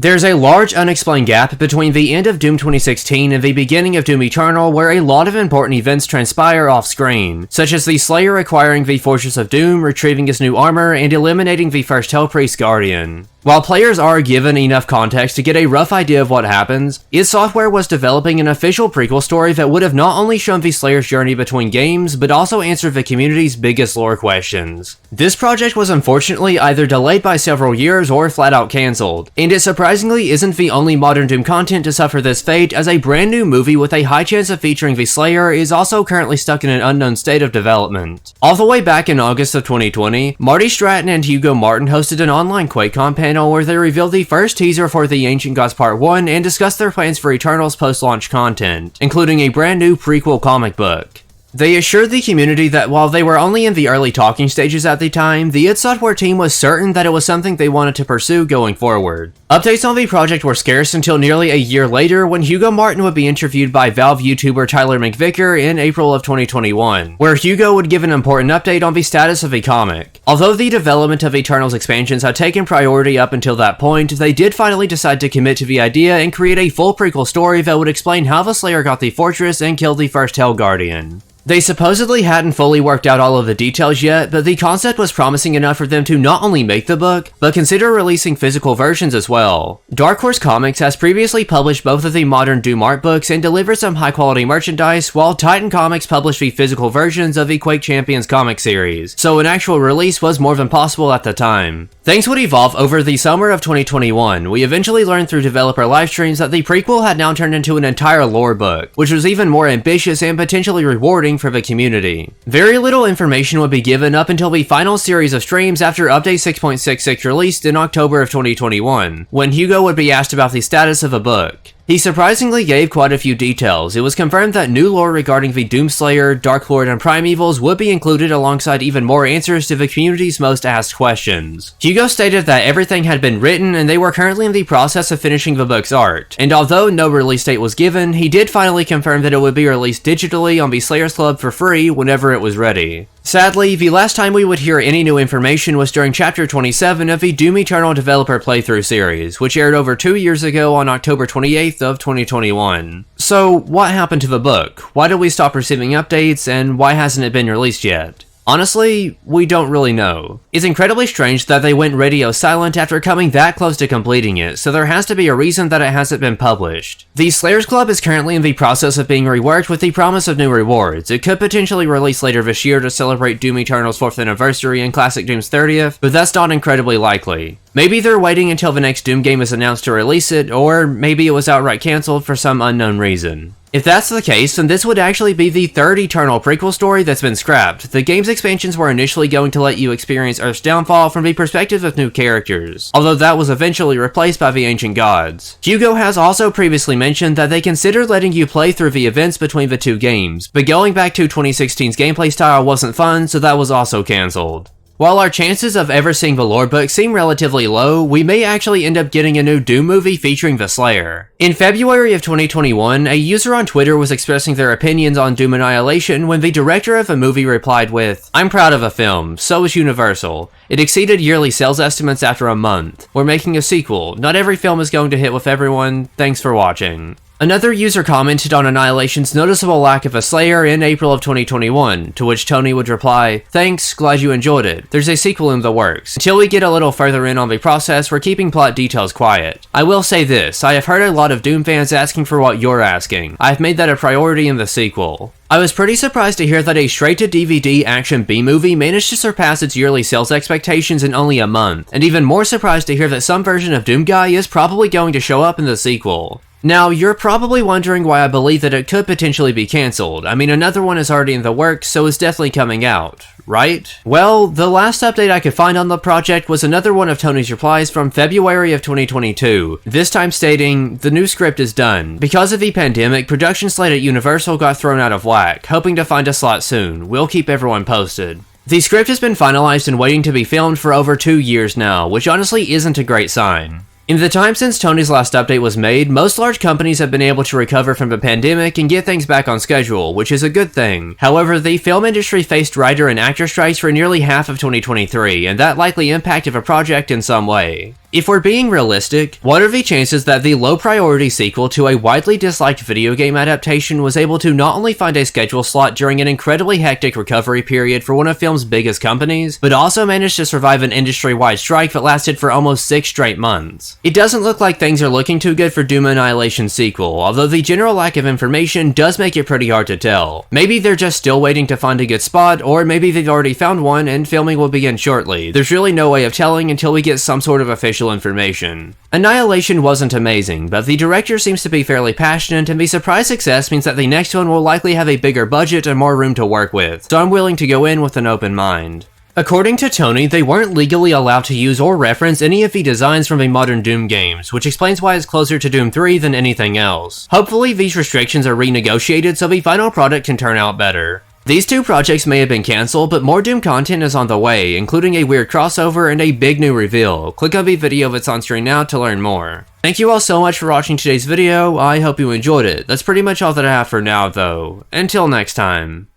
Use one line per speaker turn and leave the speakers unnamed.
There's a large unexplained gap between the end of Doom 2016 and the beginning of Doom Eternal where a lot of important events transpire off-screen, such as the Slayer acquiring the Fortress of Doom, retrieving his new armor, and eliminating the first Hellpriest Guardian. While players are given enough context to get a rough idea of what happens, id Software was developing an official prequel story that would have not only shown the Slayer's journey between games, but also answered the community's biggest lore questions. This project was unfortunately either delayed by several years or flat out cancelled, and it surprisingly isn't the only modern Doom content to suffer this fate, as a brand new movie with a high chance of featuring the Slayer is also currently stuck in an unknown state of development. All the way back in August of 2020, Marty Stratton and Hugo Martin hosted an online Quake panel where they revealed the first teaser for The Ancient Gods Part 1 and discussed their plans for Eternal's post-launch content, including a brand new prequel comic book. They assured the community that while they were only in the early talking stages at the time, the id Software team was certain that it was something they wanted to pursue going forward. Updates on the project were scarce until nearly a year later when Hugo Martin would be interviewed by Valve YouTuber Tyler McVicker in April of 2021, where Hugo would give an important update on the status of the comic. Although the development of Eternal's expansions had taken priority up until that point, they did finally decide to commit to the idea and create a full prequel story that would explain how the Slayer got the fortress and killed the first Hell Guardian. They supposedly hadn't fully worked out all of the details yet, but the concept was promising enough for them to not only make the book, but consider releasing physical versions as well. Dark Horse Comics has previously published both of the modern Doom art books and delivered some high quality merchandise, while Titan Comics published the physical versions of the Quake Champions comic series, so an actual release was more than possible at the time. Things would evolve over the summer of 2021. We eventually learned through developer livestreams that the prequel had now turned into an entire lore book, which was even more ambitious and potentially rewarding for the community. Very little information would be given up until the final series of streams after Update 6.66 released in October of 2021, when Hugo would be asked about the status of a book. He surprisingly gave quite a few details. It was confirmed that new lore regarding the Doomslayer, Dark Lord, and Primevals would be included alongside even more answers to the community's most asked questions. Hugo stated that everything had been written and they were currently in the process of finishing the book's art, and although no release date was given, he did finally confirm that it would be released digitally on the Slayers Club for free whenever it was ready. Sadly, the last time we would hear any new information was during Chapter 27 of the Doom Eternal developer playthrough series, which aired over 2 years ago on October 28th of 2021. So, what happened to the book? Why did we stop receiving updates, and why hasn't it been released yet? Honestly, we don't really know. It's incredibly strange that they went radio silent after coming that close to completing it, so there has to be a reason that it hasn't been published. The Slayers Club is currently in the process of being reworked with the promise of new rewards. It could potentially release later this year to celebrate Doom Eternal's 4th anniversary and Classic Doom's 30th, but that's not incredibly likely. Maybe they're waiting until the next Doom game is announced to release it, or maybe it was outright cancelled for some unknown reason. If that's the case, then this would actually be the third Eternal prequel story that's been scrapped. The game's expansions were initially going to let you experience Earth's downfall from the perspective of new characters, although that was eventually replaced by the Ancient Gods. Hugo has also previously mentioned that they considered letting you play through the events between the two games, but going back to 2016's gameplay style wasn't fun, so that was also cancelled. While our chances of ever seeing the lore book seem relatively low, we may actually end up getting a new Doom movie featuring the Slayer. In February of 2021, a user on Twitter was expressing their opinions on Doom Annihilation when the director of a movie replied with, "I'm proud of a film, so is Universal. It exceeded yearly sales estimates after a month. We're making a sequel. Not every film is going to hit with everyone. Thanks for watching." Another user commented on Annihilation's noticeable lack of a Slayer in April of 2021, to which Tony would reply, "Thanks, glad you enjoyed it. There's a sequel in the works. Until we get a little further in on the process, we're keeping plot details quiet. I will say this, I have heard a lot of Doom fans asking for what you're asking. I've made that a priority in the sequel." I was pretty surprised to hear that a straight-to-DVD action B-movie managed to surpass its yearly sales expectations in only a month, and even more surprised to hear that some version of Doom Guy is probably going to show up in the sequel. Now, you're probably wondering why I believe that it could potentially be cancelled. I mean, another one is already in the works, so it's definitely coming out, right? Well, the last update I could find on the project was another one of Tony's replies from February of 2022, this time stating, "The new script is done. Because of the pandemic, production slate at Universal got thrown out of whack, hoping to find a slot soon. We'll keep everyone posted." The script has been finalized and waiting to be filmed for over 2 years now, which honestly isn't a great sign. In the time since Tony's last update was made, most large companies have been able to recover from the pandemic and get things back on schedule, which is a good thing. However, the film industry faced writer and actor strikes for nearly half of 2023, and that likely impacted the project in some way. If we're being realistic, what are the chances that the low-priority sequel to a widely disliked video game adaptation was able to not only find a schedule slot during an incredibly hectic recovery period for one of film's biggest companies, but also managed to survive an industry-wide strike that lasted for almost 6 straight months? It doesn't look like things are looking too good for Doom Annihilation sequel, although the general lack of information does make it pretty hard to tell. Maybe they're just still waiting to find a good spot, or maybe they've already found one and filming will begin shortly. There's really no way of telling until we get some sort of official information. Annihilation wasn't amazing, but the director seems to be fairly passionate, and the surprise success means that the next one will likely have a bigger budget and more room to work with, so I'm willing to go in with an open mind. According to Tony, they weren't legally allowed to use or reference any of the designs from the modern Doom games, which explains why it's closer to Doom 3 than anything else. Hopefully these restrictions are renegotiated so the final product can turn out better. These 2 projects may have been cancelled, but more Doom content is on the way, including a weird crossover and a big new reveal. Click on the video that's on screen now to learn more. Thank you all so much for watching today's video, I hope you enjoyed it. That's pretty much all that I have for now though. Until next time.